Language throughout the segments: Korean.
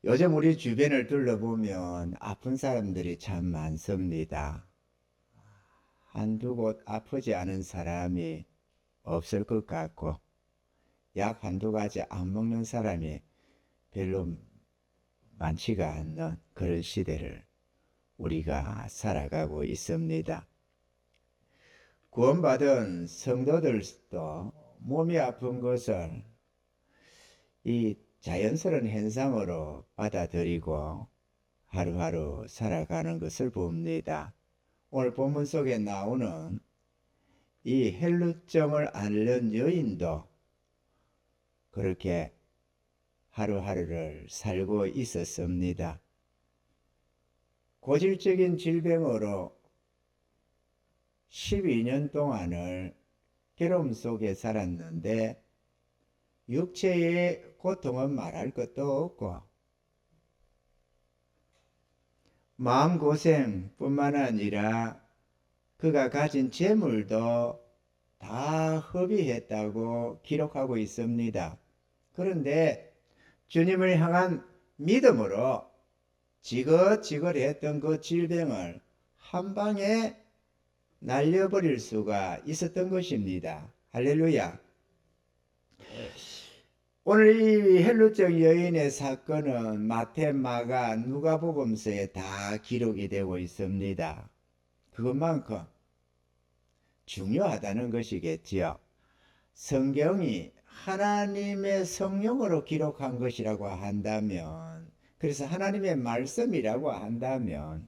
요즘 우리 주변을 둘러보면 아픈 사람들이 참 많습니다. 한두 곳 아프지 않은 사람이 없을 것 같고, 약 한두 가지 안 먹는 사람이 별로 많지가 않는 그런 시대를 우리가 살아가고 있습니다. 구원받은 성도들도 몸이 아픈 것을 이 자연스러운 현상으로 받아들이고 하루하루 살아가는 것을 봅니다. 오늘 본문 속에 나오는 이 헬루증을 앓는 여인도 그렇게 하루하루를 살고 있었습니다. 고질적인 질병으로 12년 동안을 괴로움 속에 살았는데 육체의 고통은 말할 것도 없고 마음고생뿐만 아니라 그가 가진 재물도 다 허비했다고 기록하고 있습니다. 그런데 주님을 향한 믿음으로 지긋지긋했던 그 질병을 한 방에 날려버릴 수가 있었던 것입니다. 할렐루야. 오늘 이 헬루증 여인의 사건은 마태, 마가, 누가복음서에 다 기록이 되고 있습니다. 그것만큼 중요하다는 것이겠지요. 성경이 하나님의 성령으로 기록한 것이라고 한다면, 그래서 하나님의 말씀이라고 한다면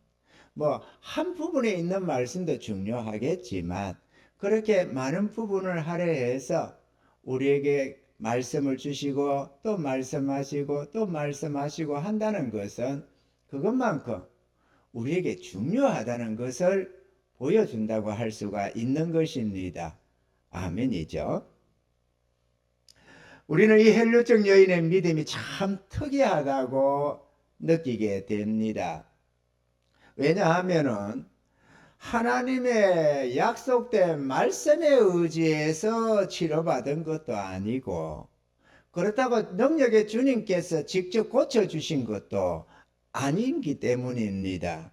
뭐 한 부분에 있는 말씀도 중요하겠지만 그렇게 많은 부분을 할애해서 우리에게 말씀을 주시고 또 말씀하시고 또 말씀하시고 한다는 것은 그것만큼 우리에게 중요하다는 것을 보여준다고 할 수가 있는 것입니다. 아멘이죠. 우리는 이 헬루증 여인의 믿음이 참 특이하다고 느끼게 됩니다. 왜냐하면은 하나님의 약속된 말씀에 의지해서 치료받은 것도 아니고 그렇다고 능력의 주님께서 직접 고쳐주신 것도 아니기 때문입니다.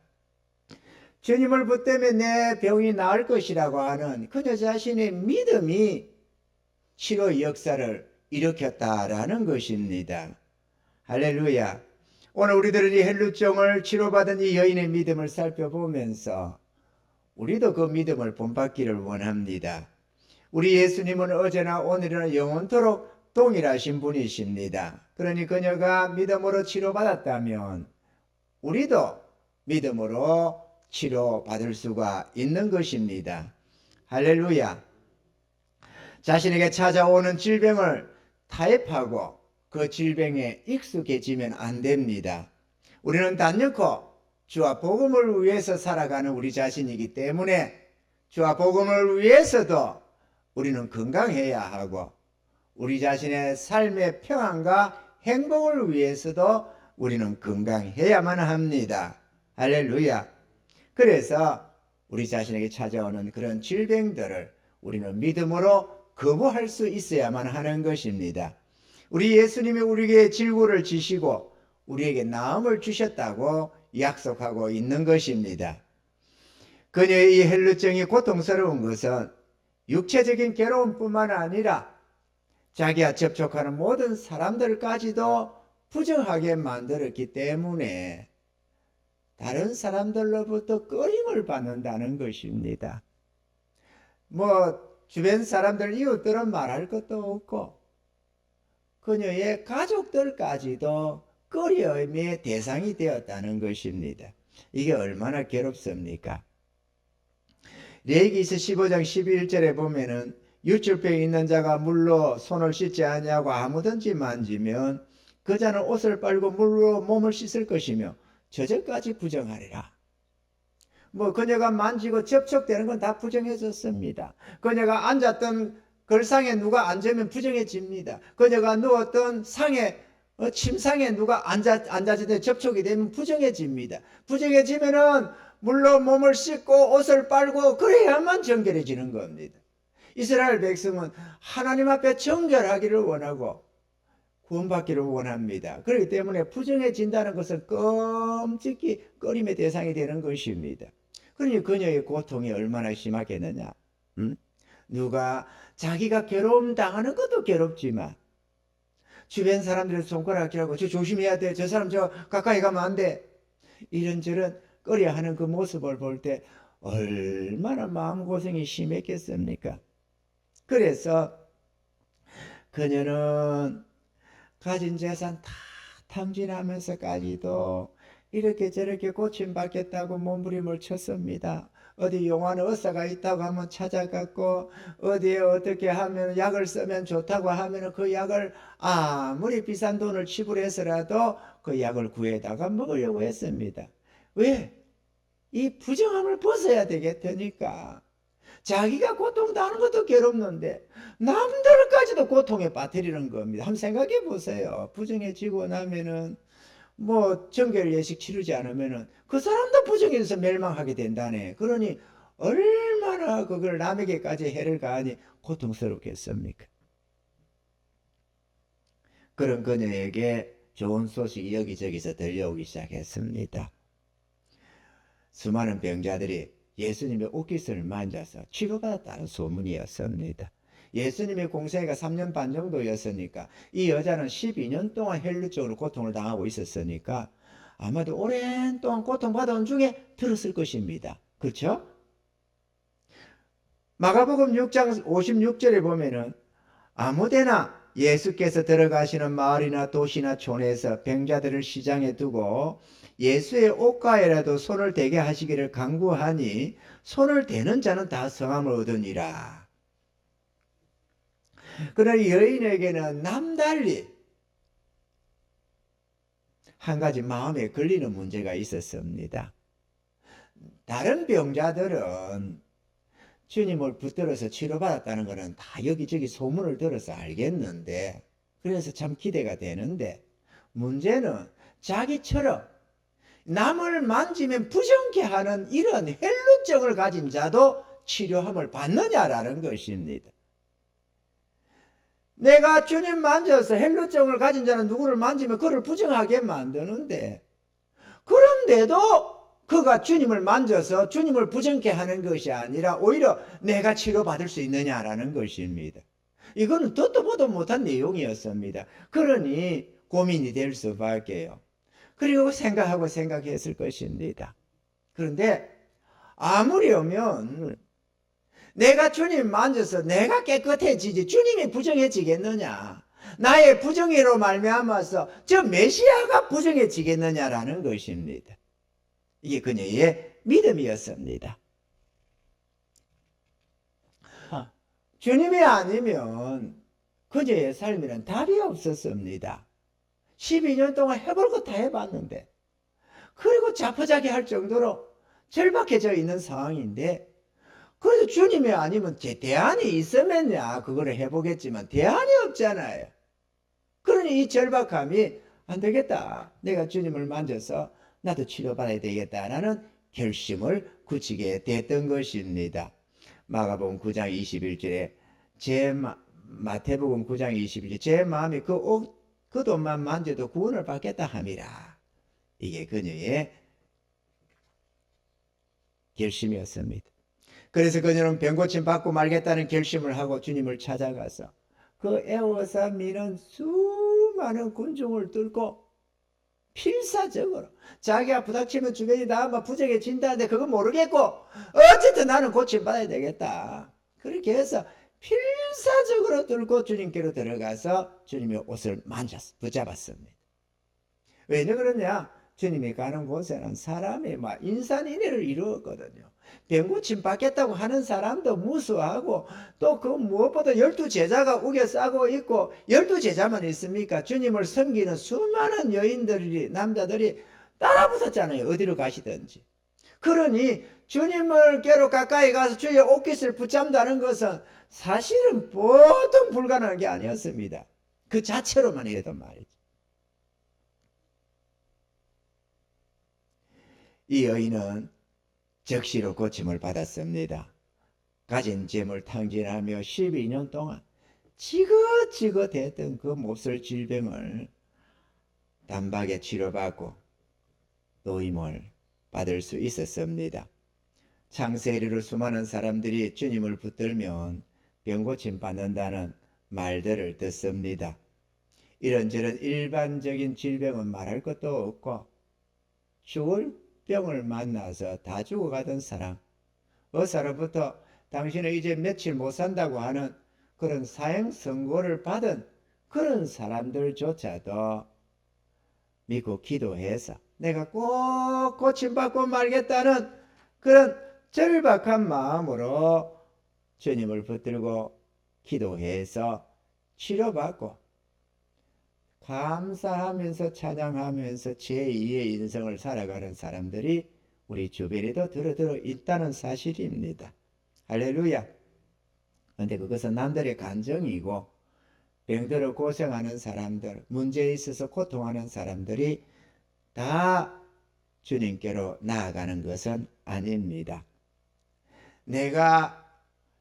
주님을 붙들며 내 병이 나을 것이라고 하는 그녀 자신의 믿음이 치료 역사를 일으켰다라는 것입니다. 할렐루야. 오늘 우리들은 이 헬루증을 치료받은 이 여인의 믿음을 살펴보면서 우리도 그 믿음을 본받기를 원합니다. 우리 예수님은 어제나 오늘이나 영원토록 동일하신 분이십니다. 그러니 그녀가 믿음으로 치료받았다면 우리도 믿음으로 치료받을 수가 있는 것입니다. 할렐루야. 자신에게 찾아오는 질병을 타협하고 그 질병에 익숙해지면 안 됩니다. 우리는 단연코 주와 복음을 위해서 살아가는 우리 자신이기 때문에 주와 복음을 위해서도 우리는 건강해야 하고 우리 자신의 삶의 평안과 행복을 위해서도 우리는 건강해야만 합니다. 할렐루야. 그래서 우리 자신에게 찾아오는 그런 질병들을 우리는 믿음으로 거부할 수 있어야만 하는 것입니다. 우리 예수님이 우리에게 질고를 지시고 우리에게 나음을 주셨다고 약속하고 있는 것입니다. 그녀의 이 헬루증이 고통스러운 것은 육체적인 괴로움뿐만 아니라 자기와 접촉하는 모든 사람들까지도 부정하게 만들었기 때문에 다른 사람들로부터 꺼림을 받는다는 것입니다. 주변 사람들, 이웃들은 말할 것도 없고 그녀의 가족들까지도 꺼림의 대상이 되었다는 것입니다. 이게 얼마나 괴롭습니까? 레위기서 15장 11절에 보면은 유출병이 있는 자가 물로 손을 씻지 아니하고 아무든지 만지면 그 자는 옷을 빨고 물로 몸을 씻을 것이며 저절까지 부정하리라. 그녀가 만지고 접촉되는 건 다 부정해졌습니다. 그녀가 앉았던 걸상에 누가 앉으면 부정해집니다. 그녀가 누웠던 상에 침상에 누가 앉아지든 접촉이 되면 부정해집니다. 부정해지면은 물로 몸을 씻고 옷을 빨고 그래야만 정결해지는 겁니다. 이스라엘 백성은 하나님 앞에 정결하기를 원하고 구원받기를 원합니다. 그렇기 때문에 부정해진다는 것은 끔찍히 꺼림의 대상이 되는 것입니다. 그러니 그녀의 고통이 얼마나 심하겠느냐. 누가 자기가 괴로움 당하는 것도 괴롭지만 주변 사람들의 손가락질하고 저 조심해야 돼. 저 사람 저 가까이 가면 안 돼. 이런저런 꺼려하는 그 모습을 볼 때 얼마나 마음고생이 심했겠습니까? 그래서 그녀는 가진 재산 다 탕진하면서까지도 이렇게 저렇게 고침받겠다고 몸부림을 쳤습니다. 어디 용하는 의사가 있다고 하면 찾아갔고 어디에 어떻게 하면 약을 쓰면 좋다고 하면 그 약을 아무리 비싼 돈을 지불해서라도 그 약을 구해다가 먹으려고 했습니다. 왜? 이 부정함을 벗어야 되겠다니까. 자기가 고통당하는 것도 괴롭는데 남들까지도 고통에 빠뜨리는 겁니다. 한번 생각해 보세요. 부정해지고 나면은 뭐 정결 예식 치르지 않으면은 그 사람도 부정해서 멸망하게 된다네. 그러니 얼마나 그걸 남에게까지 해를 가하니 고통스럽겠습니까? 그런 그녀에게 좋은 소식이 여기저기서 들려오기 시작했습니다. 수많은 병자들이 예수님의 옷깃을 만져서 치료받았다는 소문이었습니다. 예수님의 공생애가 3년 반 정도였으니까 이 여자는 12년 동안 혈류적으로 고통을 당하고 있었으니까 아마도 오랜 동안 고통받아온 중에 들었을 것입니다. 그렇죠? 마가복음 6장 56절에 보면은 아무데나 예수께서 들어가시는 마을이나 도시나 촌에서 병자들을 시장에 두고 예수의 옷가에라도 손을 대게 하시기를 간구하니 손을 대는 자는 다 성함을 얻으니라. 그러나 여인에게는 남달리 한 가지 마음에 걸리는 문제가 있었습니다. 다른 병자들은 주님을 붙들어서 치료받았다는 것은 다 여기저기 소문을 들어서 알겠는데 그래서 참 기대가 되는데 문제는 자기처럼 남을 만지면 부정케 하는 이런 헬루증을 가진 자도 치료함을 받느냐라는 것입니다. 내가 주님 만져서 헬루증을 가진 자는 누구를 만지면 그를 부정하게 만드는데 그런데도 그가 주님을 만져서 주님을 부정케 하는 것이 아니라 오히려 내가 치료받을 수 있느냐라는 것입니다. 이거는 듣도 보도 못한 내용이었습니다. 그러니 고민이 될 수밖에요. 그리고 생각했을 것입니다. 그런데 아무리 오면 내가 주님 만져서 내가 깨끗해지지 주님이 부정해지겠느냐. 나의 부정의로 말미암아서 저 메시아가 부정해지겠느냐라는 것입니다. 이게 그녀의 믿음이었습니다. 주님이 아니면 그녀의 삶에는 답이 없었습니다. 12년 동안 해볼 거 다 해봤는데 그리고 자포자기할 정도로 절박해져 있는 상황인데 그래서 주님이 아니면 제 대안이 있으면야 그거를 해보겠지만 대안이 없잖아요. 그러니 이 절박함이 안 되겠다. 내가 주님을 만져서 나도 치료받아야 되겠다라는 결심을 굳히게 됐던 것입니다. 마가복음 9장 21절에 마태복음 9장 21절 제 마음이 그 돈만 만져도 구원을 받겠다 함이라. 이게 그녀의 결심이었습니다. 그래서 그녀는 병고침 받고 말겠다는 결심을 하고 주님을 찾아가서 그 애워서 미는 수많은 군중을 뚫고 필사적으로 자기가 부닥치면 주변이 다 부정해진다는데 그거 모르겠고 어쨌든 나는 고침받아야 되겠다. 그렇게 해서 필사적으로 뚫고 주님께로 들어가서 주님의 옷을 붙잡았습니다. 왜 그러냐? 주님이 가는 곳에는 사람이 인산인해를 이루었거든요. 병고침 받겠다고 하는 사람도 무수하고 또 그 무엇보다 12제자가 우겨 싸고 있고 12제자만 있습니까? 주님을 섬기는 수많은 여인들이 남자들이 따라붙었잖아요. 어디로 가시든지. 그러니 주님을께로 가까이 가서 주의 옷깃을 붙잡는다는 것은 사실은 보통 불가능한 게 아니었습니다. 그 자체로만 해도 말이죠. 이 여인은 적시로 고침을 받았습니다. 가진 재물 탕진하며 12년 동안 지긋지긋했던 그 몹쓸 질병을 단박에 치료받고 노임을 받을 수 있었습니다. 창세리로 수많은 사람들이 주님을 붙들면 병고침 받는다는 말들을 듣습니다. 이런저런 일반적인 질병은 말할 것도 없고 죽을 병을 만나서 다 죽어가던 사람, 의사로부터 당신은 이제 며칠 못 산다고 하는 그런 사형 선고를 받은 그런 사람들조차도 믿고 기도해서 내가 꼭 고침받고 말겠다는 그런 절박한 마음으로 주님을 붙들고 기도해서 치료받고 감사하면서 찬양하면서 제2의 인생을 살아가는 사람들이 우리 주변에도 들어 있다는 사실입니다. 할렐루야. 그런데 그것은 남들의 감정이고 병들어 고생하는 사람들, 문제에 있어서 고통하는 사람들이 다 주님께로 나아가는 것은 아닙니다. 내가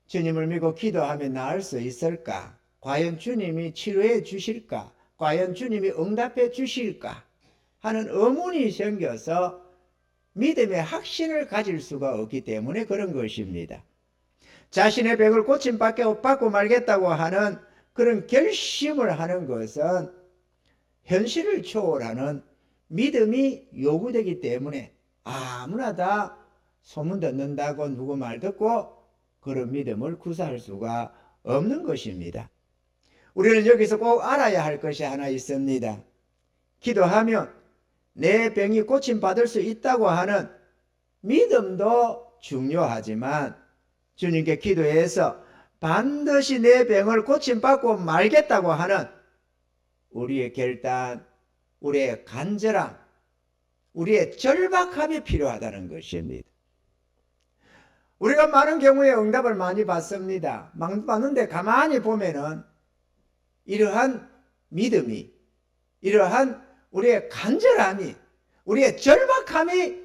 주님을 믿고 기도하면 나을 수 있을까? 과연 주님이 치료해 주실까? 과연 주님이 응답해 주실까? 하는 의문이 생겨서 믿음의 확신을 가질 수가 없기 때문에 그런 것입니다. 자신의 병을 고침받고 말겠다고 하는 그런 결심을 하는 것은 현실을 초월하는 믿음이 요구되기 때문에 아무나 다 소문 듣는다고 누구 말 듣고 그런 믿음을 구사할 수가 없는 것입니다. 우리는 여기서 꼭 알아야 할 것이 하나 있습니다. 기도하면 내 병이 고침받을 수 있다고 하는 믿음도 중요하지만 주님께 기도해서 반드시 내 병을 고침받고 말겠다고 하는 우리의 결단, 우리의 간절함, 우리의 절박함이 필요하다는 것입니다. 우리가 많은 경우에 응답을 많이 받습니다. 받는데 가만히 보면은 이러한 믿음이, 이러한 우리의 간절함이, 우리의 절박함이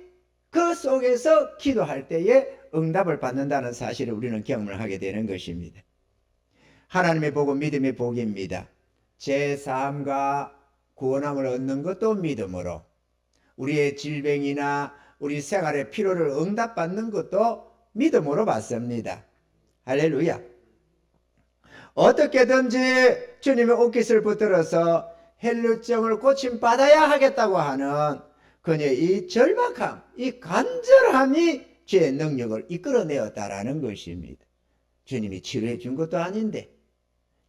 그 속에서 기도할 때에 응답을 받는다는 사실을 우리는 경험을 하게 되는 것입니다. 하나님의 복은 믿음의 복입니다. 제 삶과 구원함을 얻는 것도 믿음으로, 우리의 질병이나 우리 생활의 필요를 응답받는 것도 믿음으로 받습니다. 할렐루야. 어떻게든지 주님의 옷깃을 붙들어서 헬루증을 고침받아야 하겠다고 하는 그녀의 이 절박함, 이 간절함이 주의 능력을 이끌어내었다라는 것입니다. 주님이 치료해 준 것도 아닌데,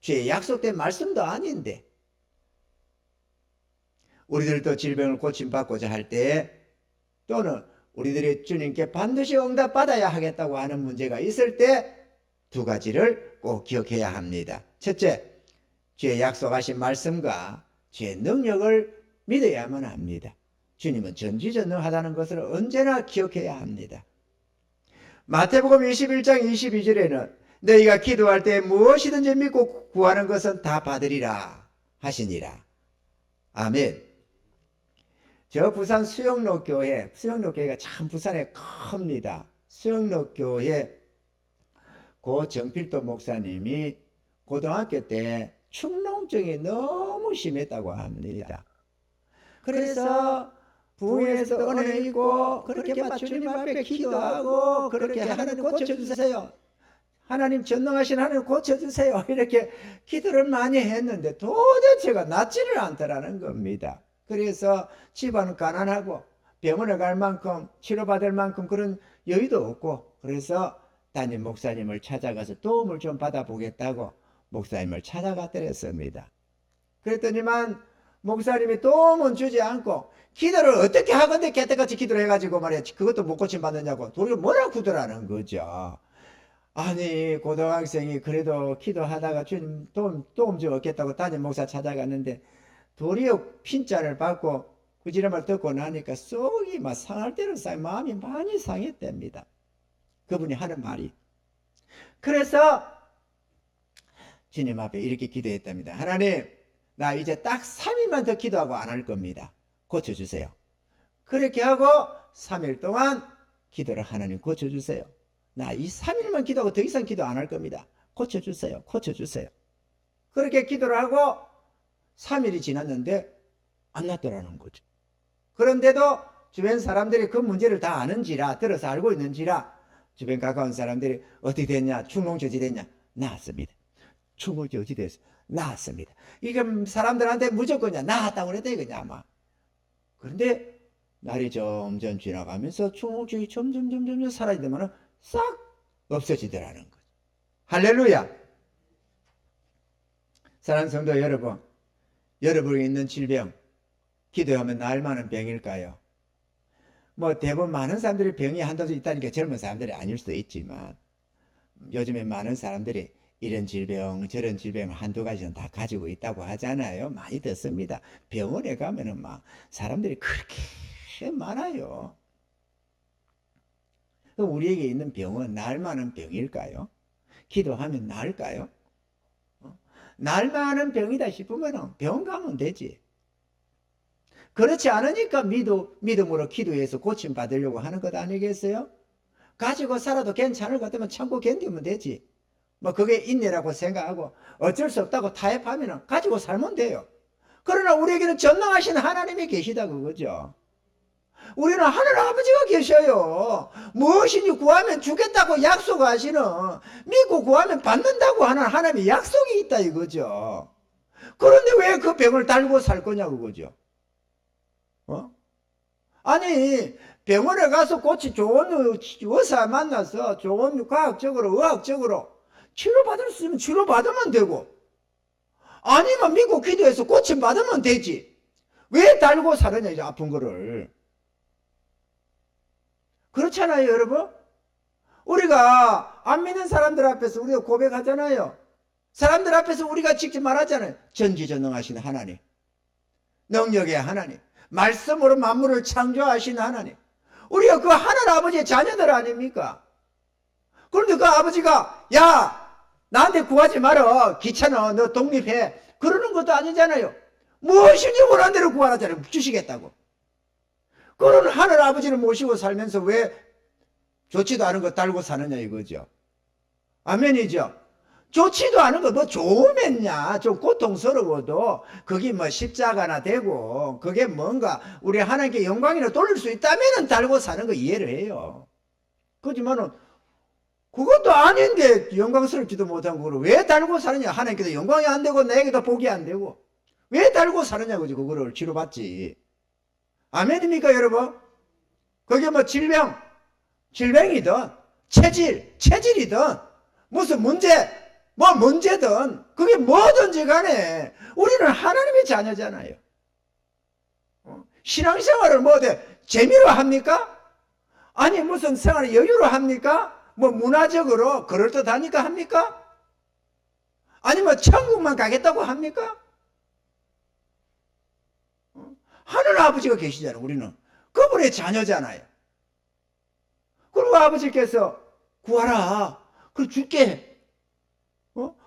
주의 약속된 말씀도 아닌데, 우리들도 질병을 고침받고자 할 때, 또는 우리들이 주님께 반드시 응답받아야 하겠다고 하는 문제가 있을 때 두 가지를 꼭 기억해야 합니다. 첫째, 주의 약속하신 말씀과 주의 능력을 믿어야만 합니다. 주님은 전지전능하다는 것을 언제나 기억해야 합니다. 마태복음 21장 22절에는 너희가 기도할 때 무엇이든지 믿고 구하는 것은 다 받으리라 하시니라. 아멘. 저 부산 수영로 교회가 참 부산에 큽니다. 수영로 교회 고 정필도 목사님이 고등학교 때 축농증이 너무 심했다고 합니다. 그래서 부흥에서 은혜이고 그렇게 주님 앞에 기도하고 그렇게 하나님 고쳐주세요. 하나님 전능하신 하나님 고쳐주세요. 이렇게 기도를 많이 했는데 도대체가 낫지를 않더라는 겁니다. 그래서 집안은 가난하고 병원에 갈 만큼 치료받을 만큼 그런 여유도 없고 그래서 담임 목사님을 찾아가서 도움을 좀 받아보겠다고 목사님을 찾아갔더랬습니다. 그랬더니만 목사님이 도움은 주지 않고 기도를 어떻게 하건대 개떡같이 기도를 해가지고 말이야 그것도 못 고침받느냐고 도리어 뭐라고 구더라는 거죠. 아니 고등학생이 그래도 기도하다가 주님 도움 좀 얻겠다고 담임 목사 찾아갔는데 도리어 핀잔을 받고 그 지름을 듣고 나니까 속이 막 상할 대로 마음이 많이 상했답니다. 그분이 하는 말이. 그래서 주님 앞에 이렇게 기도했답니다. 하나님 나 이제 딱 3일만 더 기도하고 안 할 겁니다. 고쳐주세요. 그렇게 하고 3일 동안 기도를 하나님 고쳐주세요. 나 이 3일만 기도하고 더 이상 기도 안 할 겁니다. 고쳐주세요. 고쳐주세요. 그렇게 기도를 하고 3일이 지났는데 안 낫더라는 거죠. 그런데도 주변 사람들이 그 문제를 다 아는지라, 들어서 알고 있는지라 주변 가까운 사람들이 어떻게 됐냐, 충농조지 됐냐, 나았습니다. 충농조지 됐어, 나았습니다. 이게 사람들한테 무조건 나았다고 그랬다 이거냐 아마. 그런데 날이 점점 지나가면서 충농조지 점점 사라지더만은 싹 없어지더라는 거죠. 할렐루야. 사랑하는 성도 여러분, 여러분이 있는 질병 기도하면 나을 만한 병일까요? 뭐 대부분 많은 사람들이 병이 한두 있다니까 젊은 사람들이 아닐 수도 있지만 요즘에 많은 사람들이 이런 질병 저런 질병 한두 가지는 다 가지고 있다고 하잖아요. 많이 듣습니다. 병원에 가면은 막 사람들이 그렇게 많아요. 우리에게 있는 병은 나을 만한 병일까요? 기도하면 나을까요? 나을 만한 병이다 싶으면 병원 가면 되지. 그렇지 않으니까 믿음으로 기도해서 고침받으려고 하는 것 아니겠어요? 가지고 살아도 괜찮을 것 같으면 참고 견디면 되지. 뭐 그게 인내라고 생각하고 어쩔 수 없다고 타협하면 가지고 살면 돼요. 그러나 우리에게는 전능하신 하나님이 계시다 그거죠. 우리는 하늘 아버지가 계셔요. 무엇이니 구하면 주겠다고 약속하시는, 믿고 구하면 받는다고 하는 하나님의 약속이 있다 이거죠. 그런데 왜 그 병을 달고 살 거냐 그거죠. 아니 병원에 가서 좋은 의사 만나서 좋은 과학적으로 의학적으로 치료받을 수 있으면 치료받으면 되고, 아니면 믿고 기도해서 고침받으면 되지. 왜 달고 살았냐 이제 아픈 거를. 그렇잖아요 여러분. 우리가 안 믿는 사람들 앞에서 우리가 고백하잖아요. 사람들 앞에서 우리가 직접 말하잖아요. 전지전능하신 하나님, 능력의 하나님, 말씀으로 만물을 창조하신 하나님, 우리가 그 하늘 아버지의 자녀들 아닙니까? 그런데 그 아버지가 야 나한테 구하지 마라, 귀찮아, 너 독립해, 그러는 것도 아니잖아요. 무엇이니 원하는 대로 구하라잖아요. 주시겠다고. 그런 하늘 아버지를 모시고 살면서 왜 좋지도 않은 거 달고 사느냐 이거죠. 아멘이죠. 좋지도 않은 거 뭐 좋으면야 좀 고통스러워도 그게 뭐 십자가나 되고 그게 뭔가 우리 하나님께 영광이나 돌릴 수 있다면 달고 사는 거 이해를 해요. 그렇지만은 그것도 아닌데 영광스럽지도 못한 거를 왜 달고 사느냐. 하나님께도 영광이 안 되고 나에게도 복이 안 되고 왜 달고 사느냐 그지. 그거를 치료받지. 아멘입니까 여러분? 그게 뭐 질병이든 체질이든 무슨 문제든 그게 뭐든지 간에 우리는 하나님의 자녀잖아요. 신앙생활을 뭐 재미로 합니까? 아니 무슨 생활을 여유로 합니까? 뭐 문화적으로 그럴듯하니까 합니까? 아니면 천국만 가겠다고 합니까? 하늘 아버지가 계시잖아요. 우리는 그분의 자녀잖아요. 그리고 아버지께서 구하라, 그럼 줄게.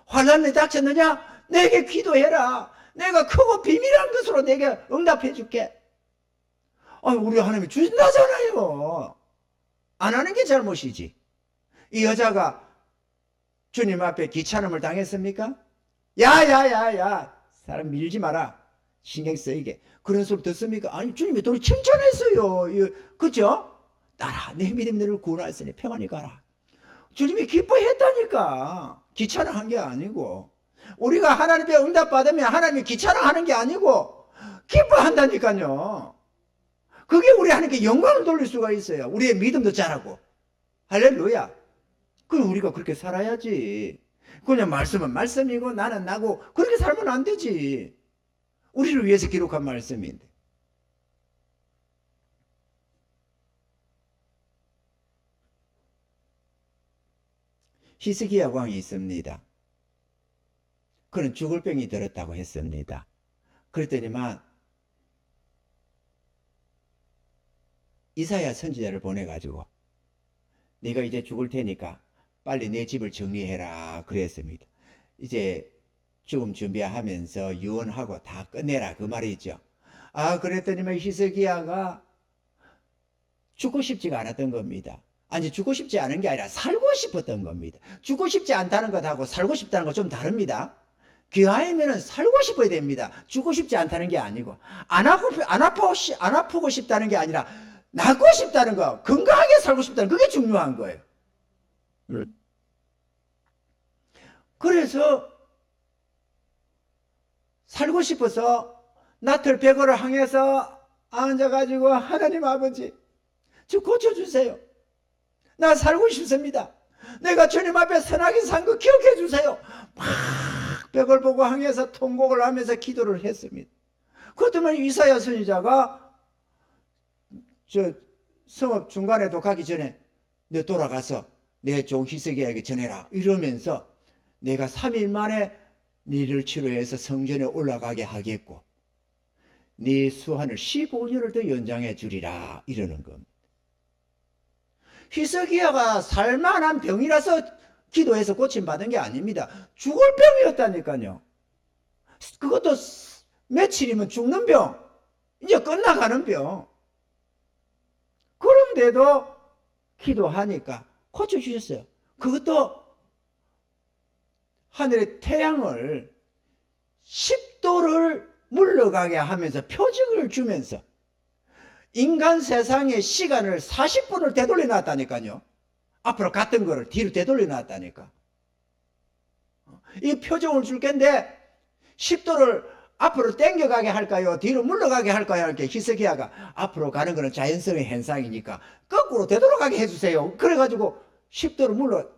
환난이 닥쳤느냐? 내게 기도해라. 내가 크고 비밀한 것으로 내게 응답해 줄게. 우리 하나님이 주신다잖아요. 안 하는 게 잘못이지. 이 여자가 주님 앞에 귀찮음을 당했습니까? 야야야야 사람 밀지 마라, 신경 쓰이게, 그런 소리 듣습니까? 아니 주님이 또 칭찬했어요. 그죠? 따라 내 믿음 너를 구원하였으니 평안히 가라. 주님이 기뻐했다니까. 귀찮아한 게 아니고, 우리가 하나님의 응답 받으면 하나님이 귀찮아하는 게 아니고 기뻐한다니까요. 그게 우리 하나님께 영광을 돌릴 수가 있어요. 우리의 믿음도 자라고. 할렐루야. 그럼 우리가 그렇게 살아야지. 그냥 말씀은 말씀이고 나는 나고 그렇게 살면 안 되지. 우리를 위해서 기록한 말씀인데. 히스기야 왕이 있습니다. 그는 죽을 병이 들었다고 했습니다. 그랬더니만 이사야 선지자를 보내가지고 네가 이제 죽을 테니까 빨리 내 집을 정리해라 그랬습니다. 이제 죽음 준비하면서 유언하고 다 끝내라 그 말이죠. 그랬더니만 히스기야가 죽고 싶지가 않았던 겁니다. 아니 죽고 싶지 않은 게 아니라 살고 싶었던 겁니다. 죽고 싶지 않다는 것하고 살고 싶다는 건 좀 다릅니다. 귀하이면은 살고 싶어야 됩니다. 죽고 싶지 않다는 게 아니고, 안 아프고 싶다는 게 아니라, 낫고 싶다는 거, 건강하게 살고 싶다는 그게 중요한 거예요. 그래서 살고 싶어서 나틀 벽을 향해서 앉아가지고 하나님 아버지, 저 고쳐주세요. 나 살고 싶습니다. 내가 주님 앞에 선하게 산 거 기억해 주세요. 막 벽을 보고 향해서 통곡을 하면서 기도를 했습니다. 그렇다면 이사야 선지자가 저 성읍 중간에도 가기 전에 너 돌아가서 내 종 히스기야에게 전해라 이러면서 내가 3일 만에 너를 치료해서 성전에 올라가게 하겠고 네 수한을 15년을 더 연장해 주리라 이러는 겁니다. 히스기야가 살만한 병이라서 기도해서 고침받은 게 아닙니다. 죽을 병이었다니까요. 그것도 며칠이면 죽는 병, 이제 끝나가는 병. 그런데도 기도하니까 고쳐주셨어요. 그것도 하늘의 태양을 10도를 물러가게 하면서 표적을 주면서 인간 세상의 시간을 40분을 되돌려 놨다니까요. 앞으로 갔던 거를 뒤로 되돌려 놨다니까. 이 표적을 줄 건데 10도를 앞으로 땡겨가게 할까요? 뒤로 물러가게 할까요? 이렇게 히스기야가 앞으로 가는 거는 자연성의 현상이니까 거꾸로 되돌아가게 해주세요. 그래가지고 10도를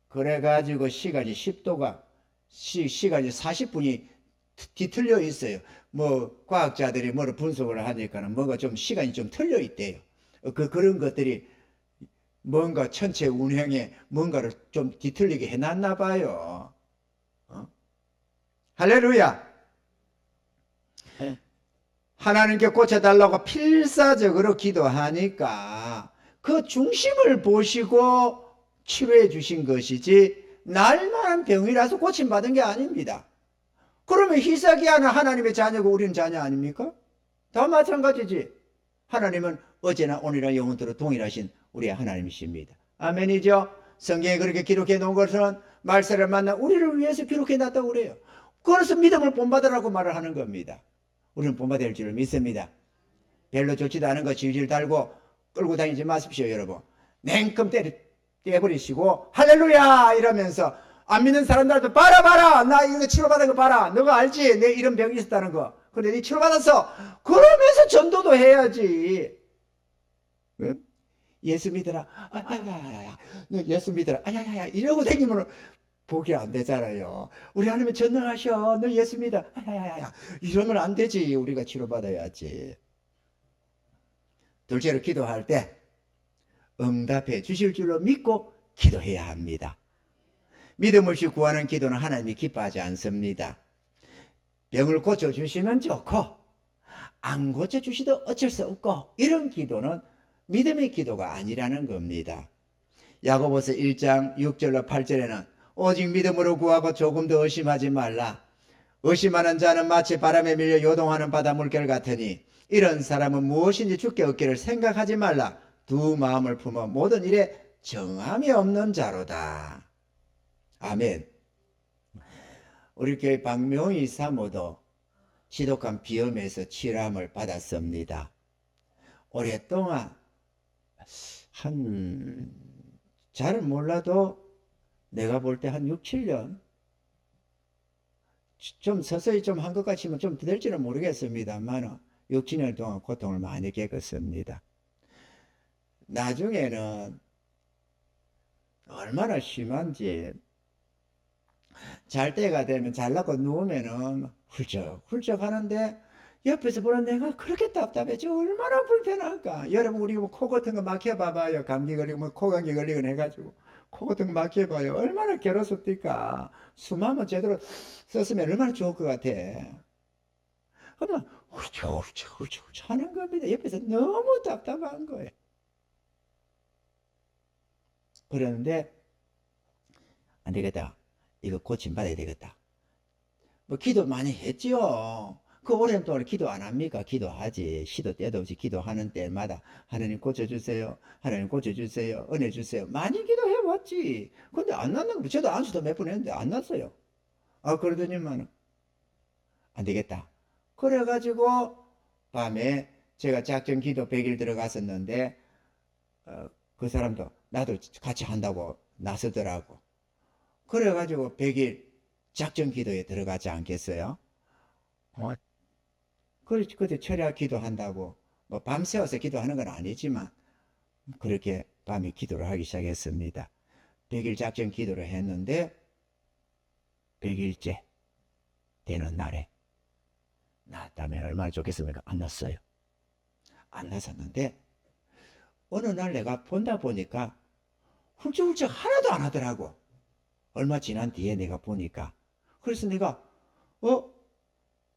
그래가지고 시간이 10도가 시간이 40분이 뒤틀려 있어요. 뭐 과학자들이 뭐를 분석을 하니까는 뭐가 좀 시간이 좀 틀려 있대요. 그런 것들이 뭔가 천체 운행에 뭔가를 좀 뒤틀리게 해놨나 봐요. 할렐루야. 하나님께 고쳐달라고 필사적으로 기도하니까 그 중심을 보시고 치료해 주신 것이지 날만한 병이라서 고침받은 게 아닙니다. 그러면 히스기야는 하나님의 자녀고 우리는 자녀 아닙니까? 다 마찬가지지. 하나님은 어제나 오늘이나 영원토록 동일하신 우리의 하나님이십니다. 아멘이죠? 성경에 그렇게 기록해 놓은 것은 말세를 만나 우리를 위해서 기록해 놨다고 그래요. 그래서 믿음을 본받으라고 말을 하는 겁니다. 우리는 본받을 줄을 믿습니다. 별로 좋지도 않은 거 질질 달고 끌고 다니지 마십시오, 여러분. 냉큼 떼버리시고 할렐루야 이러면서 안 믿는 사람들한테 봐라 나 이거 치료받은 거 봐라. 너가 알지? 내 이런 병이 있었다는 거. 그래 네 치료받았어. 그러면서 전도도 해야지. 왜? 예수 믿어라. 너 예수 믿어라. 이러고 다니면 복이 안 되잖아요. 우리 하나님 전능하셔. 너 예수 믿어. 이러면 안 되지. 우리가 치료받아야지. 둘째로 기도할 때 응답해 주실 줄로 믿고 기도해야 합니다. 믿음 없이 구하는 기도는 하나님이 기뻐하지 않습니다. 병을 고쳐주시면 좋고 안 고쳐주시도 어쩔 수 없고 이런 기도는 믿음의 기도가 아니라는 겁니다. 야고보서 1장 6절로 8절에는 오직 믿음으로 구하고 조금 더 의심하지 말라. 의심하는 자는 마치 바람에 밀려 요동하는 바다 물결 같으니 이런 사람은 무엇인지 주께 얻기를 생각하지 말라. 두 마음을 품어 모든 일에 정함이 없는 자로다. 아멘. 우리 교회 박명희 사모도 지독한 비염에서 치료함을 받았습니다. 오랫동안 잘 몰라도 내가 볼 때 한 6, 7년 좀 서서히 좀 한 것 같지만 좀 될지는 모르겠습니다만 6, 7년 동안 고통을 많이 겪었습니다. 나중에는 얼마나 심한지 잘 때가 되면 잘라고 누우면은 훌쩍훌쩍 하는데 옆에서 보는 내가 그렇게 답답해져. 얼마나 불편할까. 여러분 우리 코 같은 거 막혀봐봐요. 감기 걸리고 코감기 걸리거나 해가지고 코 같은 거 막혀봐요. 얼마나 괴롭습니까. 숨 한번 제대로 썼으면 얼마나 좋을 것 같아. 그러면 훌쩍훌쩍 하는 겁니다. 옆에서 너무 답답한 거예요. 그러는데 안 되겠다. 이거 고침받아야 되겠다. 뭐 기도 많이 했지요. 그 오랜 동안 기도 안 합니까? 기도하지. 시도 때도 없이 기도하는 때마다 하나님 고쳐주세요. 하나님 고쳐주세요. 은혜 주세요. 많이 기도해왔지. 근데 안 났는 거 저도 안수도 몇 번 했는데 안 났어요. 그러더니만 안 되겠다. 그래가지고 밤에 제가 작전 기도 100일 들어갔었는데 그 사람도 나도 같이 한다고 나서더라고. 그래가지고 100일 작전 기도에 들어가지 않겠어요? 어, 그때 철야 기도한다고 뭐 밤새워서 기도하는 건 아니지만 그렇게 밤에 기도를 하기 시작했습니다. 100일 작전 기도를 했는데 100일째 되는 날에 났다면 얼마나 좋겠습니까? 안 났어요. 안 났었는데 어느 날 내가 본다 보니까 훌쩍훌쩍 하나도 안 하더라고. 얼마 지난 뒤에 내가 보니까. 그래서 내가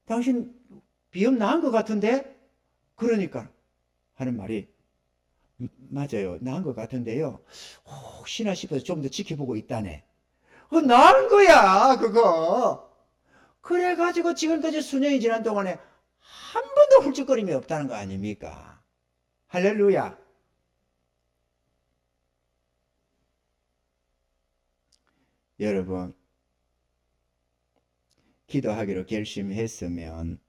당신 비염 나은 것 같은데? 그러니까 하는 말이 맞아요. 나은 것 같은데요. 혹시나 싶어서 좀 더 지켜보고 있다네. 나은 거야 그거. 그래가지고 지금까지 수년이 지난 동안에 한 번도 훌쩍거림이 없다는 거 아닙니까? 할렐루야. 여러분, 기도하기로 결심했으면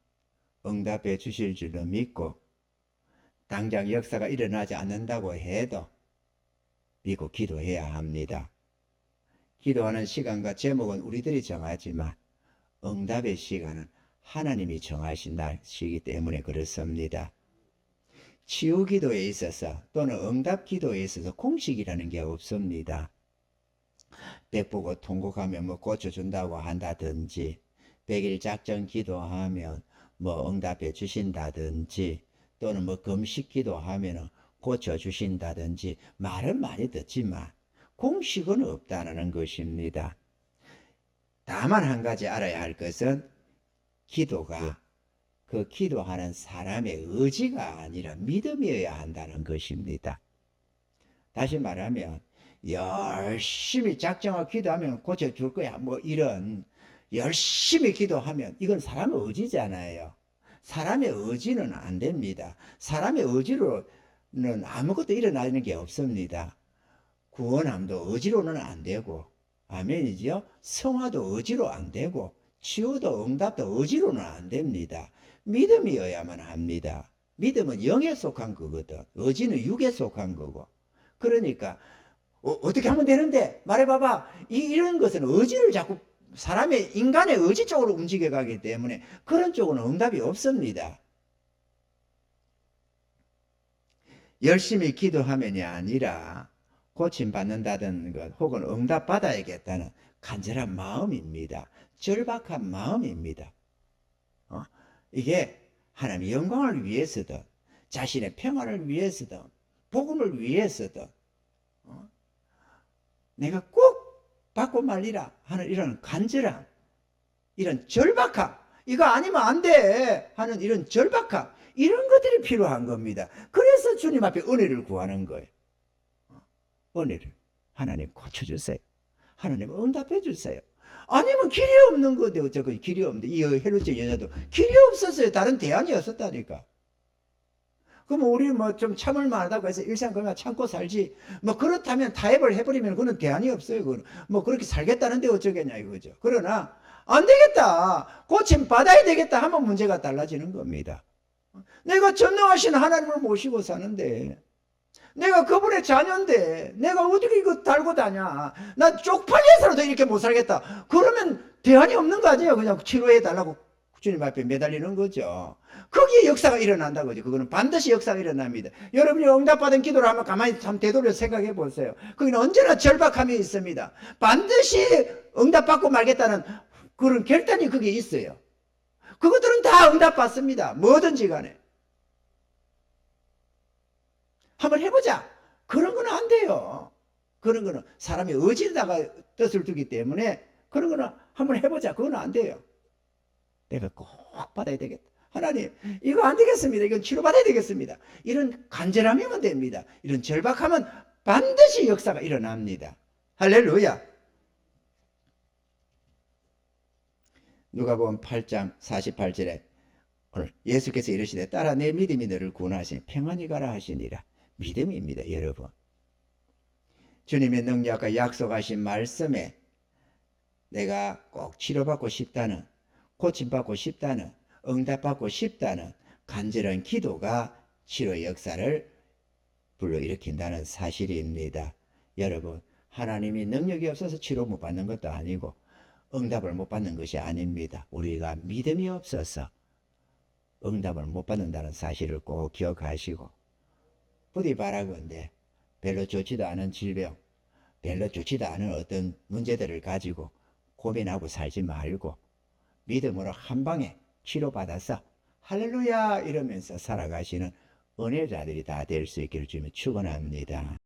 응답해 주실 줄로 믿고 당장 역사가 일어나지 않는다고 해도 믿고 기도해야 합니다. 기도하는 시간과 제목은 우리들이 정하지만 응답의 시간은 하나님이 정하신 날이기 때문에 그렇습니다. 치유 기도에 있어서 또는 응답 기도에 있어서 공식이라는 게 없습니다. 백보고 통곡하면 뭐 고쳐준다고 한다든지 100일 작전 기도하면 뭐 응답해 주신다든지 또는 뭐 금식 기도하면 고쳐주신다든지 말은 많이 듣지만 공식은 없다는 것입니다. 다만 한 가지 알아야 할 것은 기도가 그 기도하는 사람의 의지가 아니라 믿음이어야 한다는 것입니다. 다시 말하면 열심히 작정하고 기도하면 고쳐줄 거야 뭐 이런 열심히 기도하면 이건 사람의 의지잖아요. 사람의 의지는 안 됩니다. 사람의 의지로는 아무것도 일어나는 게 없습니다. 구원함도 의지로는 안 되고 아멘이지요. 성화도 의지로 안 되고 치유도 응답도 의지로는 안 됩니다. 믿음이어야만 합니다. 믿음은 영에 속한 거거든. 의지는 육에 속한 거고. 그러니까 어떻게 하면 되는데 말해봐봐. 이런 것은 의지를 자꾸 사람의 인간의 의지 쪽으로 움직여 가기 때문에 그런 쪽으로는 응답이 없습니다. 열심히 기도하면이 아니라 고침받는다는 것 혹은 응답받아야겠다는 간절한 마음입니다. 절박한 마음입니다. 이게 하나님의 영광을 위해서든 자신의 평안을 위해서든 복음을 위해서든 내가 꼭 받고 말리라 하는 이런 간절함, 이런 절박함, 이거 아니면 안 돼 하는 이런 절박함, 이런 것들이 필요한 겁니다. 그래서 주님 앞에 은혜를 구하는 거예요. 은혜를 하나님 고쳐주세요. 하나님 응답해 주세요. 아니면 길이 없는 건데 어쩌고 길이 없는데 이 헤루지 여자도 길이 없었어요. 다른 대안이 없었다니까. 그럼 우리 뭐 좀 참을 만하다고 해서 일상 그냥 참고 살지. 뭐 그렇다면 타협을 해버리면 그건 대안이 없어요. 그건 뭐 그렇게 살겠다는데 어쩌겠냐 이거죠. 그러나 안 되겠다. 고침 받아야 되겠다 하면 문제가 달라지는 겁니다. 내가 전능하신 하나님을 모시고 사는데 내가 그분의 자녀인데 내가 어떻게 이거 달고 다냐. 나 쪽팔려서라도 이렇게 못 살겠다. 그러면 대안이 없는 거 아니에요. 그냥 치료해달라고 주님 앞에 매달리는 거죠. 거기에 역사가 일어난다고 거죠. 그거는 반드시 역사가 일어납니다. 여러분이 응답받은 기도를 한번 가만히 참 되돌려 생각해 보세요. 거기는 언제나 절박함이 있습니다. 반드시 응답받고 말겠다는 그런 결단이 거기에 있어요. 그것들은 다 응답받습니다. 뭐든지 간에. 한번 해보자. 그런 거는 안 돼요. 그런 거는 사람의 의지에다가 뜻을 두기 때문에 그런 거는 한번 해보자. 그건 안 돼요. 내가 꼭 받아야 되겠다. 하나님 이거 안 되겠습니다. 이건 치료받아야 되겠습니다. 이런 간절함이면 됩니다. 이런 절박하면 반드시 역사가 일어납니다. 할렐루야. 누가복음 8장 48절에 오늘 예수께서 이르시되 따라 내 믿음이 너를 구원하시니 평안히 가라 하시니라. 믿음입니다. 여러분. 주님의 능력과 약속하신 말씀에 내가 꼭 치료받고 싶다는 고침받고 싶다는, 응답받고 싶다는 간절한 기도가 치료의 역사를 불러일으킨다는 사실입니다. 여러분, 하나님이 능력이 없어서 치료 못 받는 것도 아니고 응답을 못 받는 것이 아닙니다. 우리가 믿음이 없어서 응답을 못 받는다는 사실을 꼭 기억하시고, 부디 바라건대 별로 좋지도 않은 질병, 별로 좋지도 않은 어떤 문제들을 가지고 고민하고 살지 말고 믿음으로 한 방에 치료받아서 할렐루야 이러면서 살아가시는 은혜자들이 다 될 수 있기를 주님 축원합니다.